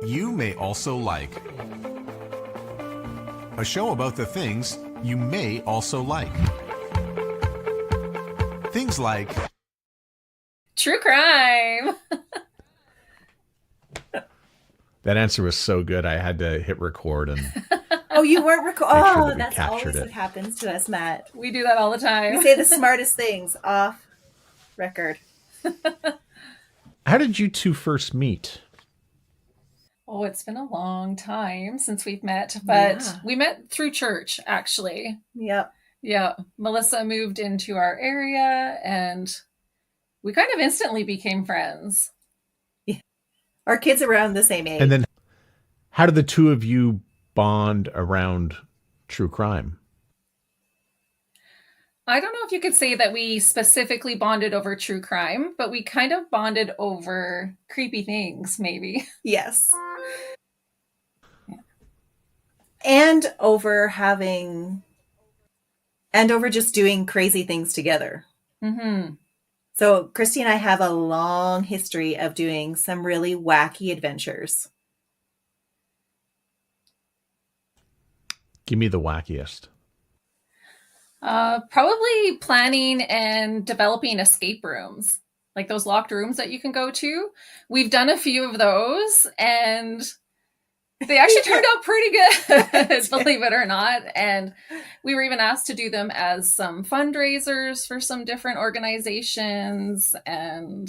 you may also like. A show about the things you may also like. Things like true crime. That answer was so good, I had to hit record and Oh, you weren't recording. Make sure Oh, that we that's captured always it. what happens to us, Matt. We do that all the time. We say the smartest things off record. How did you two first meet? Oh, it's been a long time since we've met, but Yeah. we met through church, actually. Yep. Yeah. Melissa moved into our area and we kind of instantly became friends. Our kids around the same age. And then how did the two of you bond around true crime? I don't know if you could say that we specifically bonded over true crime, but we kind of bonded over creepy things, maybe. Yes. And over just doing crazy things together. Mm-hmm. So Christy and I have a long history of doing some really wacky adventures. Give me the wackiest. Probably planning and developing escape rooms, like those locked rooms that you can go to. We've done a few of those and they actually turned out pretty good, believe it or not. And we were even asked to do them as some fundraisers for some different organizations. And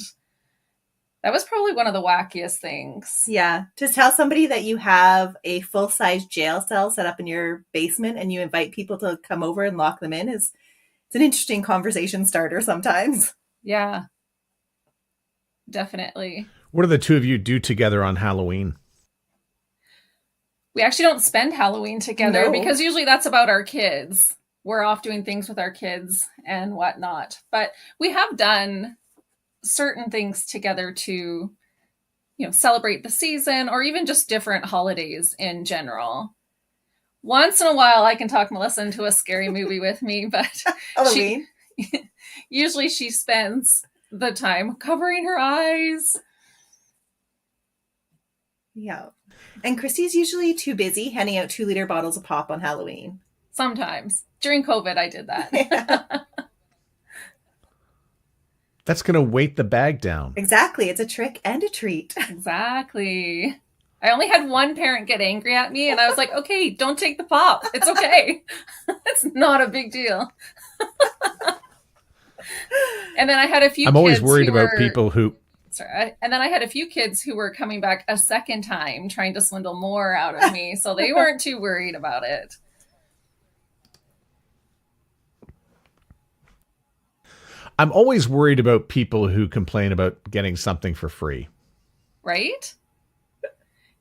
that was probably one of the wackiest things. Yeah. To tell somebody that you have a full-size jail cell set up in your basement and you invite people to come over and lock them in it's an interesting conversation starter sometimes. Yeah, definitely. What do the two of you do together on Halloween? We actually don't spend Halloween together No. because usually that's about our kids. We're off doing things with our kids and whatnot. But we have done certain things together to, celebrate the season or even just different holidays in general. Once in a while, I can talk Melissa into a scary movie with me, but Halloween. usually she spends the time covering her eyes. Yeah. And Christy's usually too busy handing out 2-liter bottles of pop on Halloween. Sometimes. During COVID, I did that. Yeah. That's going to weight the bag down. Exactly. It's a trick and a treat. Exactly. I only had one parent get angry at me and I was like, okay, don't take the pop. It's okay. It's not a big deal. And then I had a few I'm always worried about people who... Sorry. And then I had a few kids who were coming back a second time trying to swindle more out of me. So they weren't too worried about it. I'm always worried about people who complain about getting something for free. Right?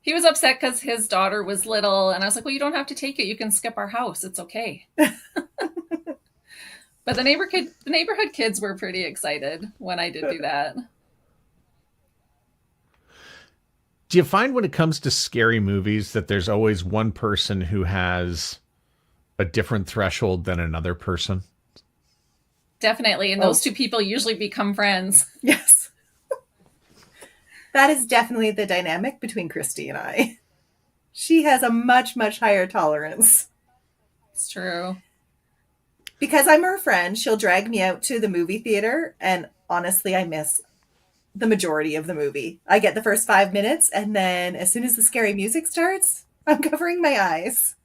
He was upset because his daughter was little. And I was like, well, you don't have to take it. You can skip our house. It's okay. But the neighborhood kids were pretty excited when I did do that. Do you find when it comes to scary movies that there's always one person who has a different threshold than another person? Definitely. And those two people usually become friends. Yes. That is definitely the dynamic between Christy and I. She has a much, much higher tolerance. It's true. Because I'm her friend, she'll drag me out to the movie theater, and honestly, I miss the majority of the movie. I get the first 5 minutes, and then as soon as the scary music starts, I'm covering my eyes.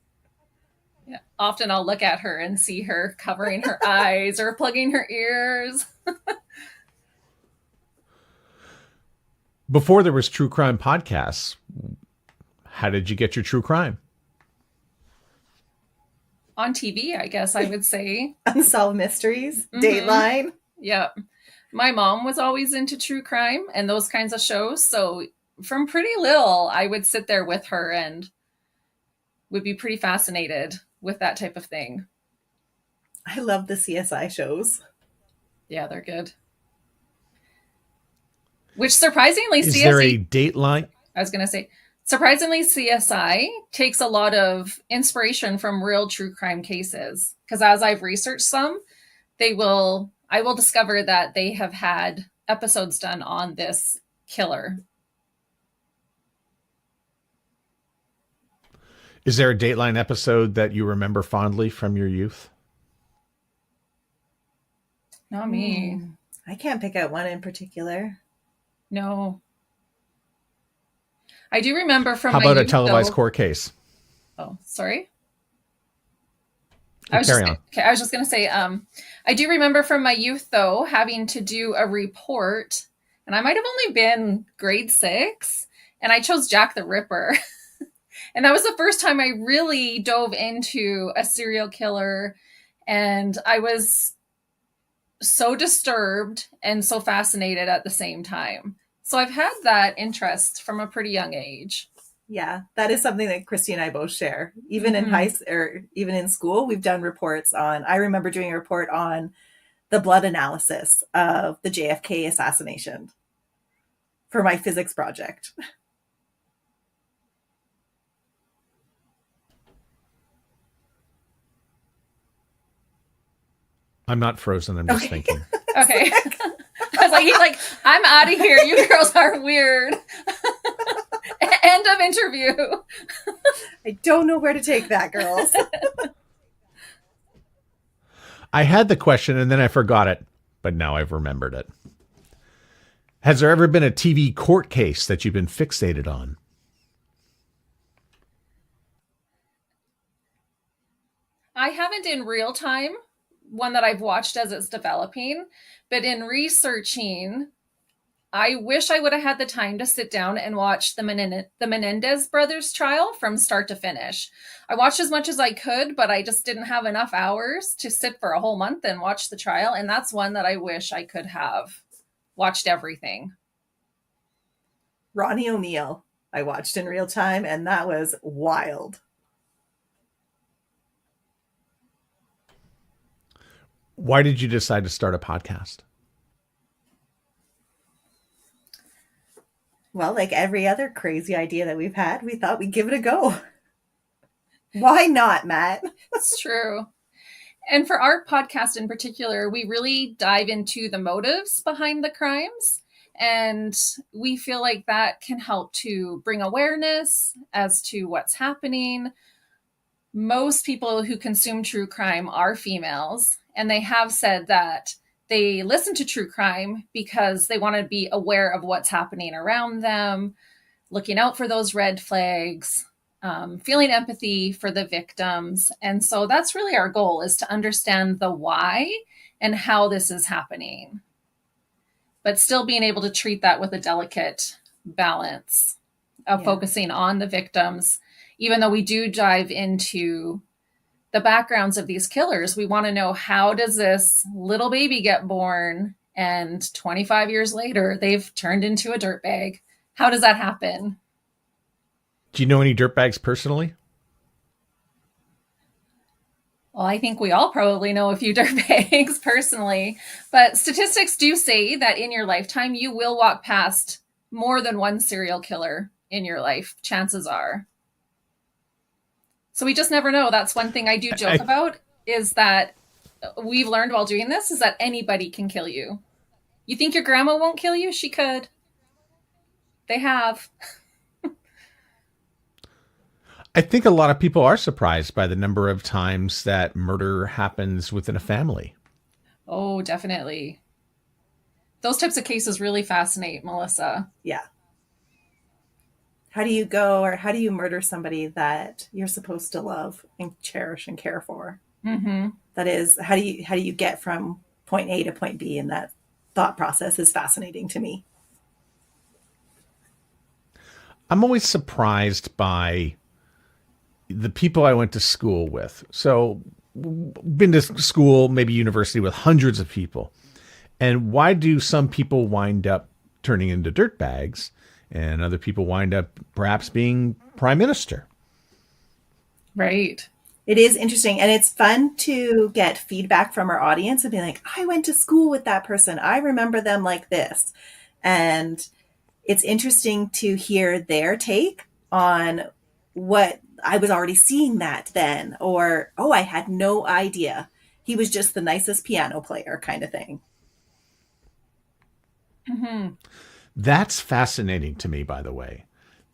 Yeah. Often I'll look at her and see her covering her eyes or plugging her ears. Before there was true crime podcasts, how did you get your true crime? On TV, I guess I would say. Unsolved Mysteries, Dateline. Yeah. My mom was always into true crime and those kinds of shows. So from pretty little, I would sit there with her and would be pretty fascinated with that type of thing. I love the CSI shows. Yeah, they're good. Which surprisingly, Is there a Dateline? I was going to say, surprisingly, CSI takes a lot of inspiration from real true crime cases. Because as I've researched some, I will discover that they have had episodes done on this killer. Is there a Dateline episode that you remember fondly from your youth? Not me. I can't pick out one in particular. No. I do remember from How my about a youth, televised though. court case? Oh, sorry. Oh, carry on. I was just going to say, I do remember from my youth, though, having to do a report, and I might have only been grade 6, and I chose Jack the Ripper. And that was the first time I really dove into a serial killer, and I was so disturbed and so fascinated at the same time. So I've had that interest from a pretty young age. Yeah, that is something that Christy and I both share. Even in even in school, we've done reports on. I remember doing a report on the blood analysis of the JFK assassination for my physics project. I'm not frozen. I'm just thinking. Okay. I was like, I'm out of here. You girls are weird. End of interview. I don't know where to take that, girls. I had the question and then I forgot it, but now I've remembered it. Has there ever been a TV court case that you've been fixated on? I haven't in real time, one that I've watched as it's developing, but in researching, I wish I would have had the time to sit down and watch the Menendez brothers trial from start to finish. I watched as much as I could, but I just didn't have enough hours to sit for a whole month and watch the trial. And that's one that I wish I could have watched everything. Ronnie O'Neill, I watched in real time, and that was wild. Why did you decide to start a podcast? Well, like every other crazy idea that we've had, we thought we'd give it a go. Why not, Matt? That's true. And for our podcast in particular, we really dive into the motives behind the crimes. And we feel like that can help to bring awareness as to what's happening. Most people who consume true crime are females, and they have said that they listen to true crime because they want to be aware of what's happening around them, looking out for those red flags, feeling empathy for the victims. And so that's really our goal, is to understand the why and how this is happening, but still being able to treat that with a delicate balance of focusing on the victims. Even though we do dive into the backgrounds of these killers, we want to know, how does this little baby get born and 25 years later they've turned into a dirtbag? How does that happen? Do you know any dirtbags personally? Well, I think we all probably know a few dirtbags personally, but statistics do say that in your lifetime, you will walk past more than one serial killer in your life, chances are. So we just never know. That's one thing I do joke about, is that we've learned while doing this, is that anybody can kill you. You think your grandma won't kill you? She could. They have. I think a lot of people are surprised by the number of times that murder happens within a family. Oh, definitely. Those types of cases really fascinate Melissa. Yeah. How do you go, or how do you murder somebody that you're supposed to love and cherish and care for? Mm-hmm. That is, how do you get from point A to point B? And that thought process is fascinating to me. I'm always surprised by the people I went to school with. So, been to school, maybe university, with hundreds of people. And why do some people wind up turning into dirtbags and other people wind up perhaps being prime minister? Right. It is interesting. And it's fun to get feedback from our audience and be like, I went to school with that person. I remember them like this. And it's interesting to hear their take on what I was already seeing that then, or, oh, I had no idea. He was just the nicest piano player kind of thing. Mm-hmm. That's fascinating to me, by the way,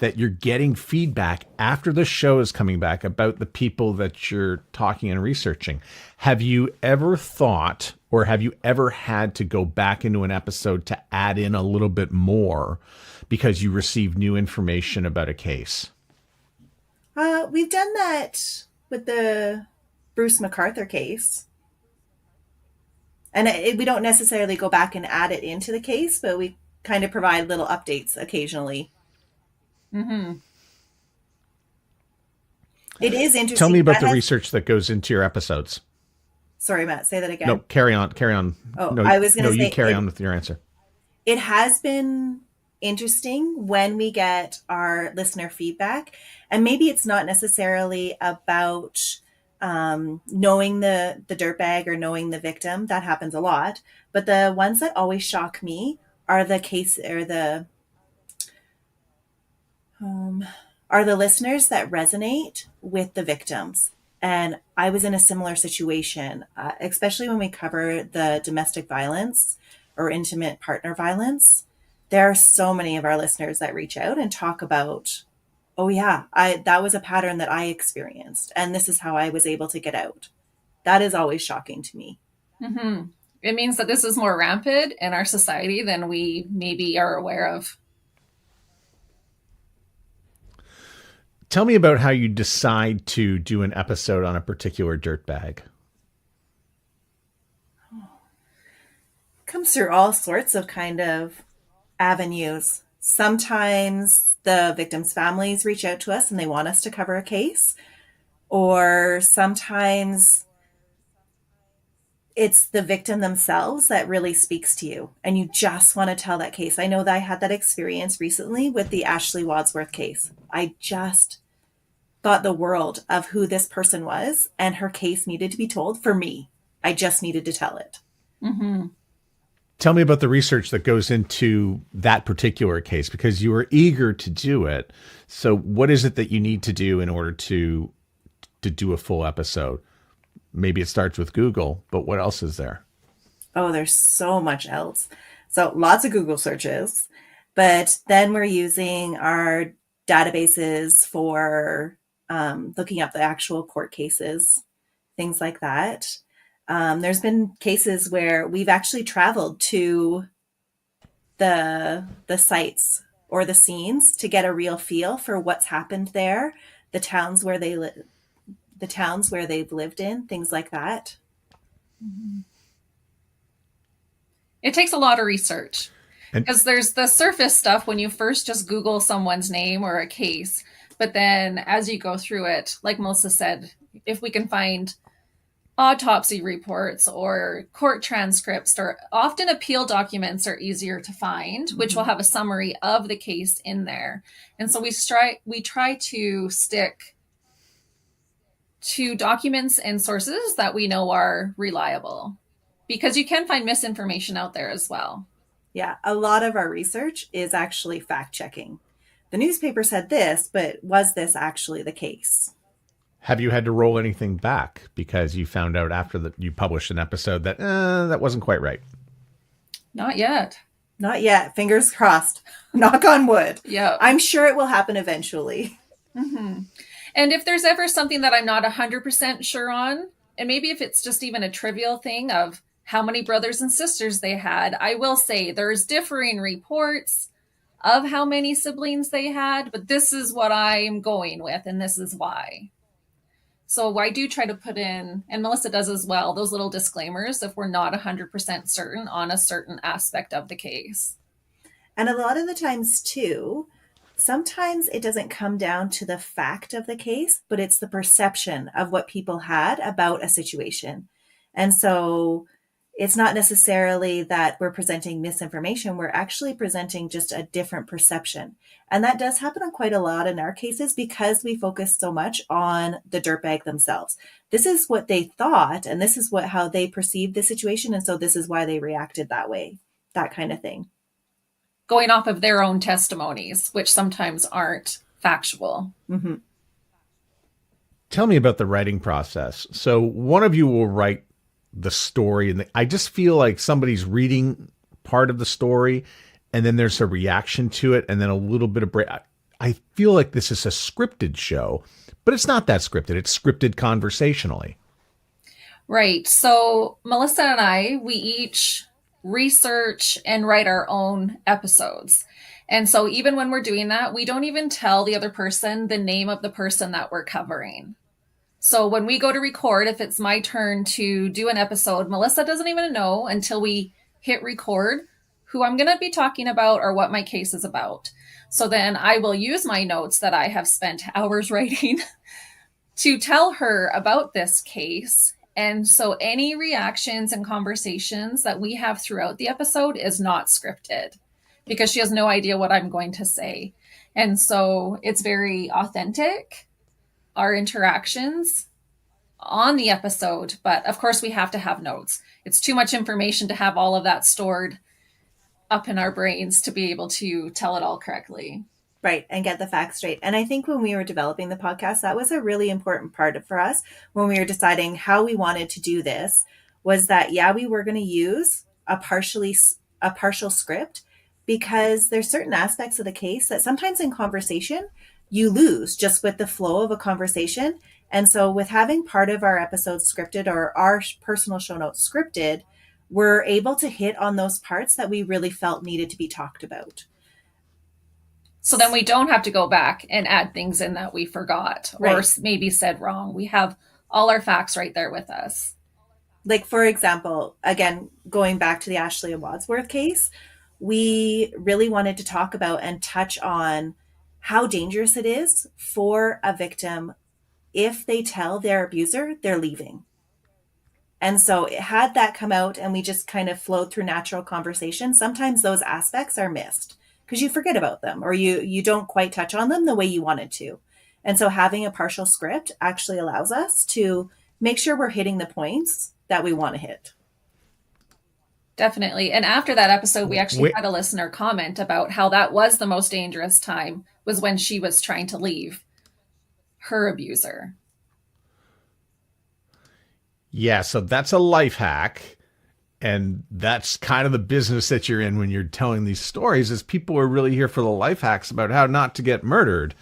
that you're getting feedback after the show is coming back about the people that you're talking and researching. Have you ever thought, or have you ever had to go back into an episode to add in a little bit more because you received new information about a case? We've done that with the Bruce MacArthur case. And we don't necessarily go back and add it into the case, but we kind of provide little updates occasionally. Mm-hmm. It is interesting. Tell me about the research that goes into your episodes. Sorry, Matt, say that again. No, carry on. Oh, no, I was going to say, you carry on with your answer. It has been interesting when we get our listener feedback, and maybe it's not necessarily about knowing the dirtbag or knowing the victim. That happens a lot, but the ones that always shock me are the case or the listeners that resonate with the victims. And I was in a similar situation, especially when we cover the domestic violence or intimate partner violence. There are so many of our listeners that reach out and talk about, oh yeah, that was a pattern that I experienced, and this is how I was able to get out. That is always shocking to me. Mm-hmm. It means that this is more rampant in our society than we maybe are aware of. Tell me about how you decide to do an episode on a particular dirtbag. Comes through all sorts of kind of avenues. Sometimes the victims' families reach out to us and they want us to cover a case, or sometimes it's the victim themselves that really speaks to you and you just want to tell that case. I know that I had that experience recently with the Ashley Wadsworth case. I just thought the world of who this person was, and her case needed to be told for me. I just needed to tell it. Mm-hmm. Tell me about the research that goes into that particular case, because you were eager to do it. So what is it that you need to do in order to do a full episode? Maybe it starts with Google, but what else is there? Oh, there's so much else. So lots of Google searches, but then we're using our databases for looking up the actual court cases, things like that. There's been cases where we've actually traveled to the sites or the scenes to get a real feel for what's happened there, the towns where they've lived in, things like that. It takes a lot of research, because there's the surface stuff when you first just Google someone's name or a case. But then as you go through it, like Melissa said, if we can find autopsy reports or court transcripts, or often appeal documents are easier to find, which will have a summary of the case in there. And so we try to stick to documents and sources that we know are reliable, because you can find misinformation out there as well. Yeah, a lot of our research is actually fact checking. The newspaper said this, but was this actually the case? Have you had to roll anything back because you found out after that you published an episode that that wasn't quite right? Not yet. Not yet. Fingers crossed. Knock on wood. Yeah. I'm sure it will happen eventually. Mm-hmm. And if there's ever something that I'm not 100% sure on, and maybe if it's just even a trivial thing of how many brothers and sisters they had, I will say there's differing reports of how many siblings they had, but this is what I'm going with, and this is why. So I do try to put in, and Melissa does as well, those little disclaimers if we're not 100% certain on a certain aspect of the case. And a lot of the times too, sometimes it doesn't come down to the fact of the case, but it's the perception of what people had about a situation. And so it's not necessarily that we're presenting misinformation. We're actually presenting just a different perception. And that does happen quite a lot in our cases because we focus so much on the dirtbag themselves. This is what they thought, and this is how they perceived the situation. And so this is why they reacted that way, that kind of thing. Going off of their own testimonies, which sometimes aren't factual. Mm-hmm. Tell me about the writing process. So one of you will write the story, and I just feel like somebody's reading part of the story, and then there's a reaction to it, and then a little bit of break. I feel like this is a scripted show, but it's not that scripted. It's scripted conversationally. Right. So Melissa and I, we each research and write our own episodes. And so even when we're doing that, we don't even tell the other person the name of the person that we're covering. So when we go to record, if it's my turn to do an episode, Melissa doesn't even know until we hit record who I'm going to be talking about or what my case is about. So then I will use my notes that I have spent hours writing to tell her about this case. And so any reactions and conversations that we have throughout the episode is not scripted because she has no idea what I'm going to say. And so it's very authentic, our interactions on the episode. But of course, we have to have notes. It's too much information to have all of that stored up in our brains to be able to tell it all correctly. Right. And get the facts straight. And I think when we were developing the podcast, that was a really important part for us when we were deciding how we wanted to do this was that, yeah, we were going to use a partial script because there's certain aspects of the case that sometimes in conversation you lose just with the flow of a conversation. And so with having part of our episodes scripted or our personal show notes scripted, we're able to hit on those parts that we really felt needed to be talked about. So then we don't have to go back and add things in that we forgot or Right. maybe said wrong. We have all our facts right there with us. Like, for example, again, going back to the Ashley and Wadsworth case, we really wanted to talk about and touch on how dangerous it is for a victim if they tell their abuser they're leaving. And so it had that come out and we just kind of flowed through natural conversation. Sometimes those aspects are missed because you forget about them or you don't quite touch on them the way you wanted to. And so having a partial script actually allows us to make sure we're hitting the points that we want to hit. Definitely. And after that episode, we actually had a listener comment about how that was the most dangerous time was when she was trying to leave her abuser. Yeah, so that's a life hack. And that's kind of the business that you're in when you're telling these stories is people are really here for the life hacks about how not to get murdered.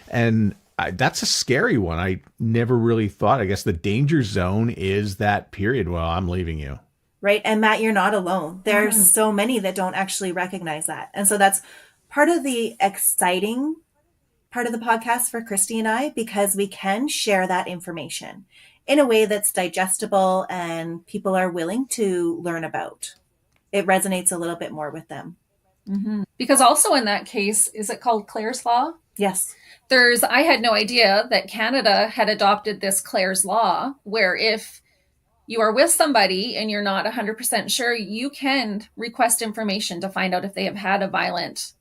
And that's a scary one. I never really thought, I guess the danger zone is that period. Well, I'm leaving you. Right. And Matt, you're not alone. There's so many that don't actually recognize that. And so that's part of the exciting part of the podcast for Christie and I, because we can share that information in a way that's digestible and people are willing to learn about. It resonates a little bit more with them. Mm-hmm. Because also in that case, is it called Clare's Law? Yes. I had no idea that Canada had adopted this Clare's Law, where if you are with somebody and you're not 100% sure, you can request information to find out if they have had a violent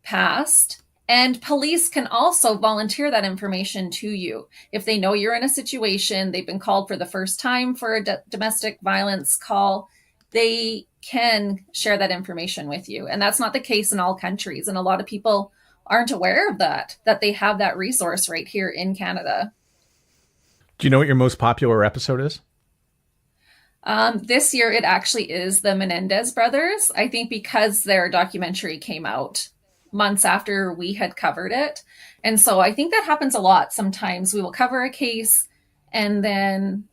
past. And police can also volunteer that information to you. If they know you're in a situation, they've been called for the first time for a domestic violence call, they can share that information with you. And that's not the case in all countries. And a lot of people aren't aware of that they have that resource right here in Canada. Do you know what your most popular episode is? This year, it actually is the Menendez brothers. I think because their documentary came out months after we had covered it. And so I think that happens a lot. Sometimes we will cover a case and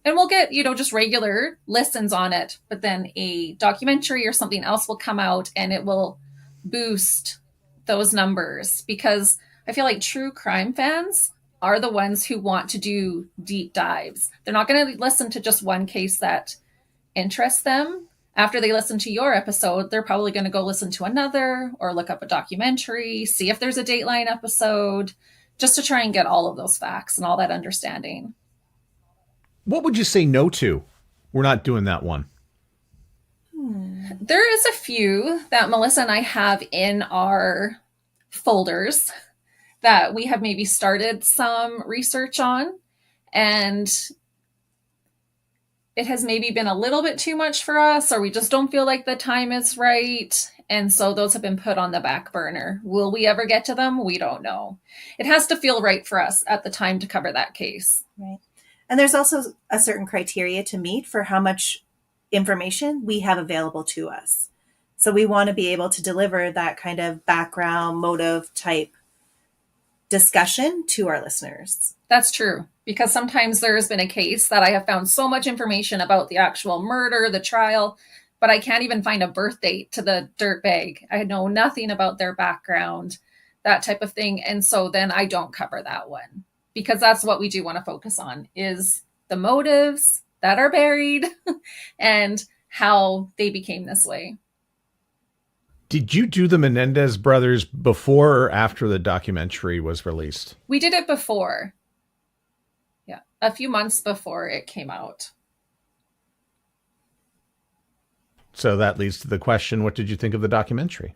we'll get, just regular listens on it, but then a documentary or something else will come out and it will boost those numbers, because I feel like true crime fans are the ones who want to do deep dives. They're not going to listen to just one case that interests them. After they listen to your episode, they're probably going to go listen to another or look up a documentary, see if there's a Dateline episode, just to try and get all of those facts and all that understanding. What would you say no to? We're not doing that one. There is a few that Melissa and I have in our folders that we have maybe started some research on, and it has maybe been a little bit too much for us, or we just don't feel like the time is right. And so those have been put on the back burner. Will we ever get to them? We don't know. It has to feel right for us at the time to cover that case. Right. And there's also a certain criteria to meet for how much information we have available to us. So we want to be able to deliver that kind of background motive type discussion to our listeners. That's true. Because sometimes there's been a case that I have found so much information about the actual murder, the trial, but I can't even find a birth date to the dirtbag. I know nothing about their background, that type of thing. And so then I don't cover that one, because that's what we do want to focus on, is the motives that are buried and how they became this way. Did you do the Menendez brothers before or after the documentary was released? We did it before. Yeah, a few months before it came out. So that leads to the question, what did you think of the documentary?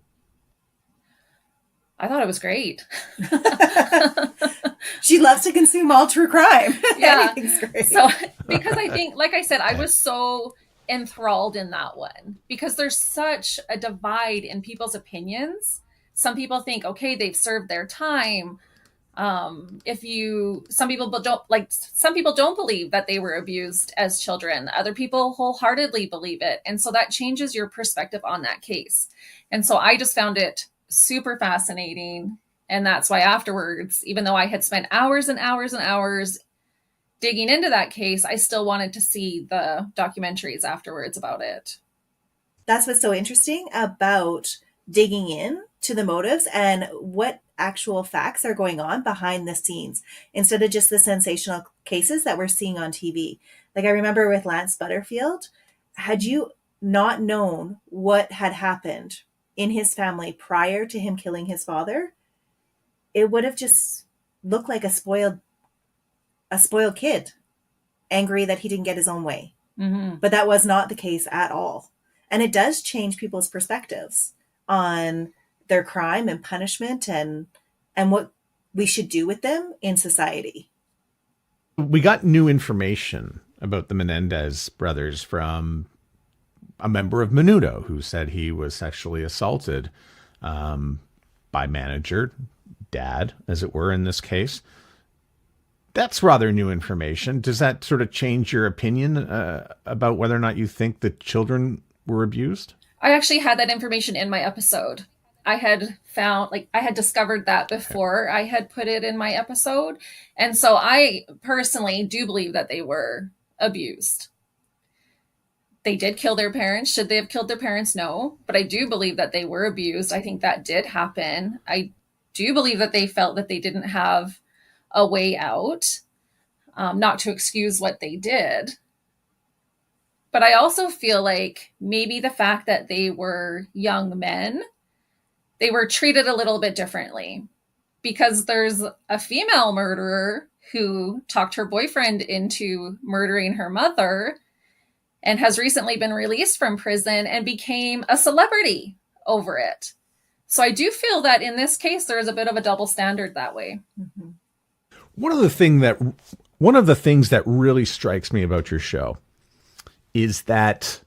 I thought it was great. She loves to consume all true crime. Yeah. Anything's great. So, because I think, like I said, I was so enthralled in that one, because there's such a divide in people's opinions. Some people think, okay, they've served their time. Some people don't believe that they were abused as children. Other people wholeheartedly believe it. And so that changes your perspective on that case. And so I just found it super fascinating. And that's why afterwards, even though I had spent hours and hours and hours digging into that case, I still wanted to see the documentaries afterwards about it. That's what's so interesting about digging in to the motives and what actual facts are going on behind the scenes, instead of just the sensational cases that we're seeing on TV. Like I remember with Lance Butterfield, had you not known what had happened in his family prior to him killing his father, it would have just looked like a spoiled kid, angry that he didn't get his own way. Mm-hmm. But that was not the case at all. And it does change people's perspectives on their crime and punishment and what we should do with them in society. We got new information about the Menendez brothers from a member of Menudo who said he was sexually assaulted by manager, dad, as it were, in this case. That's rather new information. Does that sort of change your opinion about whether or not you think the children were abused? I actually had that information in my episode. I had discovered that before I had put it in my episode. And so I personally do believe that they were abused. They did kill their parents. Should they have killed their parents? No. But I do believe that they were abused. I think that did happen. I do believe that they felt that they didn't have a way out, not to excuse what they did. But I also feel like maybe the fact that they were young men, they were treated a little bit differently, because there's a female murderer who talked her boyfriend into murdering her mother and has recently been released from prison and became a celebrity over it. So I do feel that in this case, there is a bit of a double standard that way. Mm-hmm. One of the things that really strikes me about your show is that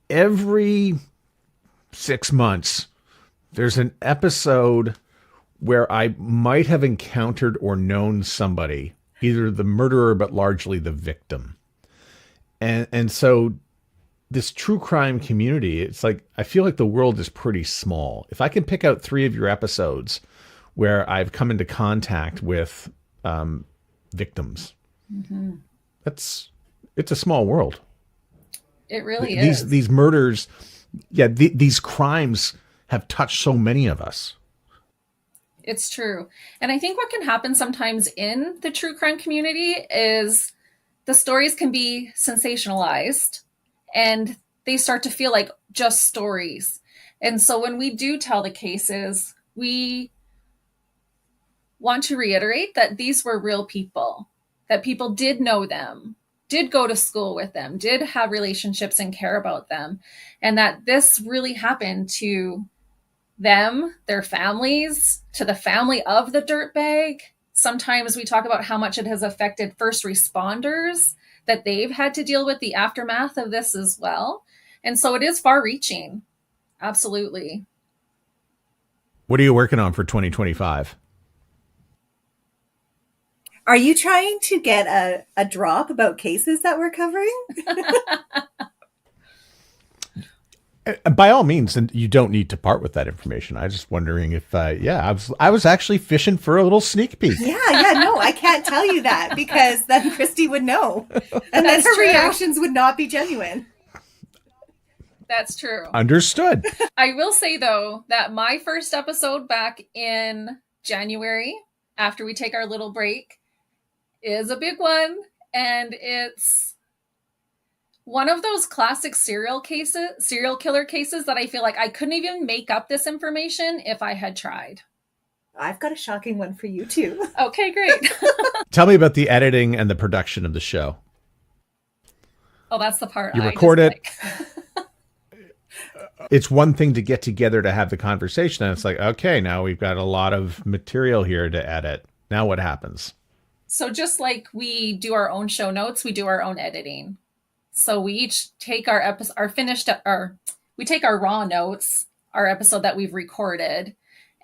every 6 months, there's an episode where I might have encountered or known somebody, either the murderer, but largely the victim. And so this true crime community, it's like, I feel like the world is pretty small. If I can pick out 3 of your episodes where I've come into contact with victims, Mm-hmm. it's a small world. It really is. These murders, these crimes have touched so many of us. It's true. And I think what can happen sometimes in the true crime community is the stories can be sensationalized and they start to feel like just stories. And so when we do tell the cases, we want to reiterate that these were real people, that people did know them, did go to school with them, did have relationships and care about them, and that this really happened to them, their families, to the family of the dirtbag. Sometimes we talk about how much it has affected first responders, that they've had to deal with the aftermath of this as well. And so it is far reaching. Absolutely. What are you working on for 2025? Are you trying to get a drop about cases that we're covering? By all means, and you don't need to part with that information. I was just wondering if, I was actually fishing for a little sneak peek. No, I can't tell you that because then Christy would know, and then her reactions would not be genuine. That's true. Understood. I will say, though, that my first episode back in January, after we take our little break, is a big one. And it's one of those classic serial killer cases that I feel like I couldn't even make up this information if I had tried. I've got a shocking one for you, too. Okay, great. Tell me about the editing and the production of the show. Oh, that's the part you I record it. Like. It's one thing to get together to have the conversation, and it's like, okay, now we've got a lot of material here to edit. Now what happens? So just like we do our own show notes, we do our own editing. So we each take we take our raw notes, our episode that we've recorded,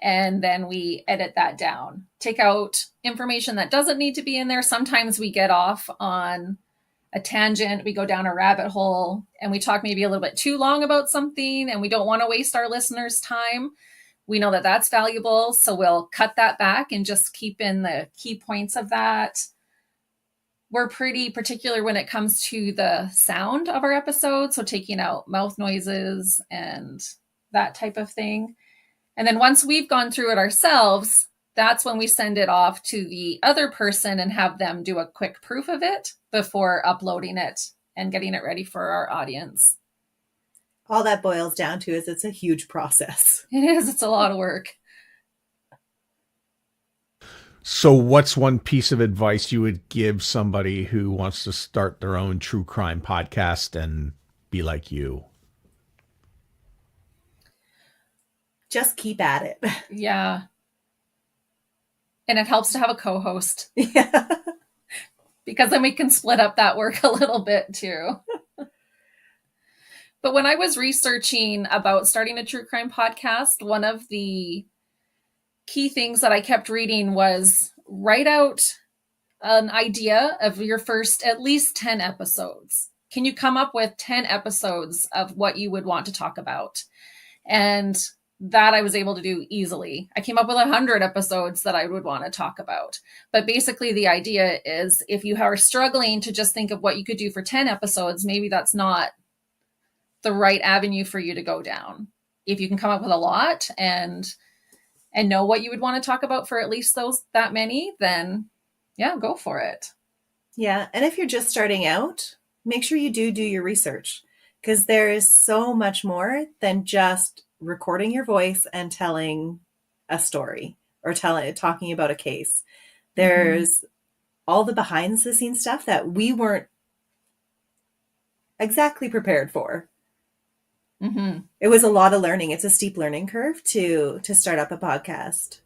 and then we edit that down. Take out information that doesn't need to be in there. Sometimes we get off on a tangent, we go down a rabbit hole, and we talk maybe a little bit too long about something, and we don't want to waste our listeners' time. We know that that's valuable, so we'll cut that back and just keep in the key points of that. We're pretty particular when it comes to the sound of our episode, so taking out mouth noises and that type of thing. And then once we've gone through it ourselves, that's when we send it off to the other person and have them do a quick proof of it before uploading it and getting it ready for our audience. All that boils down to is it's a huge process. It is. It's a lot of work. So what's one piece of advice you would give somebody who wants to start their own true crime podcast and be like you? Just keep at it. Yeah. And it helps to have a co-host. Yeah. Because then we can split up that work a little bit too. But when I was researching about starting a true crime podcast, one of the key things that I kept reading was write out an idea of your first at least 10 episodes. Can you come up with 10 episodes of what you would want to talk about? And that I was able to do easily. I came up with 100 episodes that I would want to talk about. But basically the idea is if you are struggling to just think of what you could do for 10 episodes, maybe that's not the right avenue for you to go down. If you can come up with a lot and know what you would want to talk about for at least that many, then yeah, go for it. Yeah. And if you're just starting out, make sure you do your research, because there is so much more than just recording your voice and telling a story or talking about a case. There's all the behind the scenes stuff that we weren't exactly prepared for. Mm-hmm. It was a lot of learning. It's a steep learning curve to start up a podcast.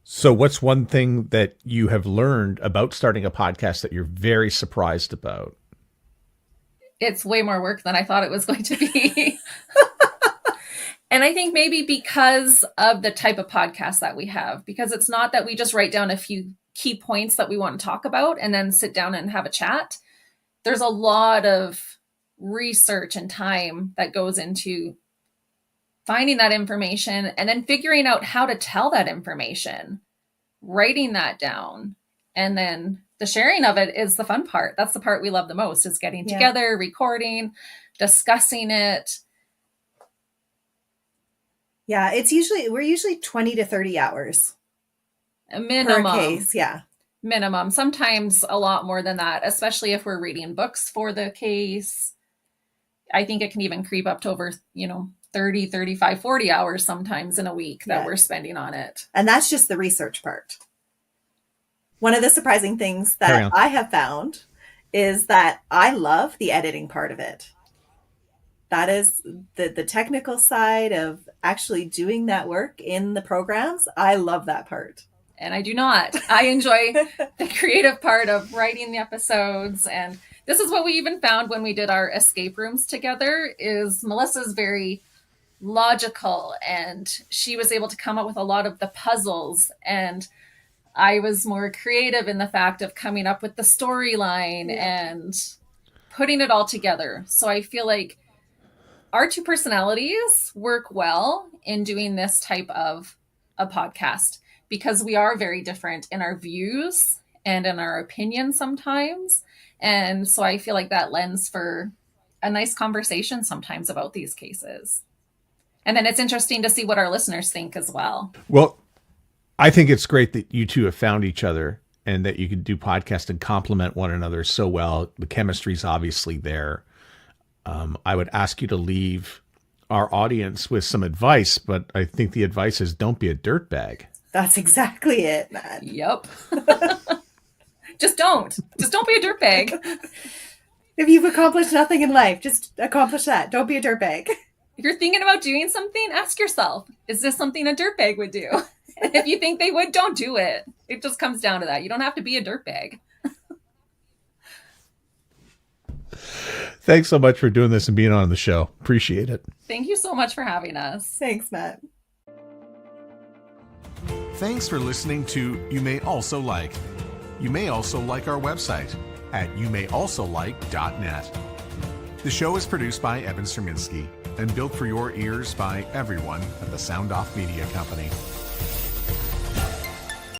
So what's one thing that you have learned about starting a podcast that you're very surprised about? It's way more work than I thought it was going to be. And I think maybe because of the type of podcast that we have, because it's not that we just write down a few key points that we want to talk about and then sit down and have a chat. There's a lot of research and time that goes into finding that information and then figuring out how to tell that information, writing that down, and then the sharing of it is the fun part. That's the part we love the most, is getting together, recording, discussing it. Yeah, we're usually 20 to 30 hours. A minimum. Per case, yeah. Minimum. Sometimes a lot more than that, especially if we're reading books for the case. I think it can even creep up to over, 30, 35, 40 hours sometimes in a week that we're spending on it. And that's just the research part. One of the surprising things that I have found is that I love the editing part of it. That is the technical side of actually doing that work in the programs. I love that part. And I do not. I enjoy the creative part of writing the episodes. And this is what we even found when we did our escape rooms together, is Melissa's very logical and she was able to come up with a lot of the puzzles. And I was more creative in the fact of coming up with the storyline and putting it all together. So I feel like our two personalities work well in doing this type of a podcast because we are very different in our views and in our opinions sometimes. And so I feel like that lends for a nice conversation sometimes about these cases. And then it's interesting to see what our listeners think as well. Well, I think it's great that you two have found each other and that you can do podcasts and complement one another so well. The chemistry's obviously there. I would ask you to leave our audience with some advice, but I think the advice is don't be a dirtbag. That's exactly it, Matt. Yep. Just don't be a dirtbag. If you've accomplished nothing in life, just accomplish that. Don't be a dirtbag. If you're thinking about doing something, ask yourself, is this something a dirtbag would do? And if you think they would, don't do it. It just comes down to that. You don't have to be a dirtbag. Thanks so much for doing this and being on the show. Appreciate it. Thank you so much for having us. Thanks, Matt. Thanks for listening to You May Also Like. You may also like our website at youmayalsolike.net. The show is produced by Evan Serminski and built for your ears by everyone at the Sound Off Media Company.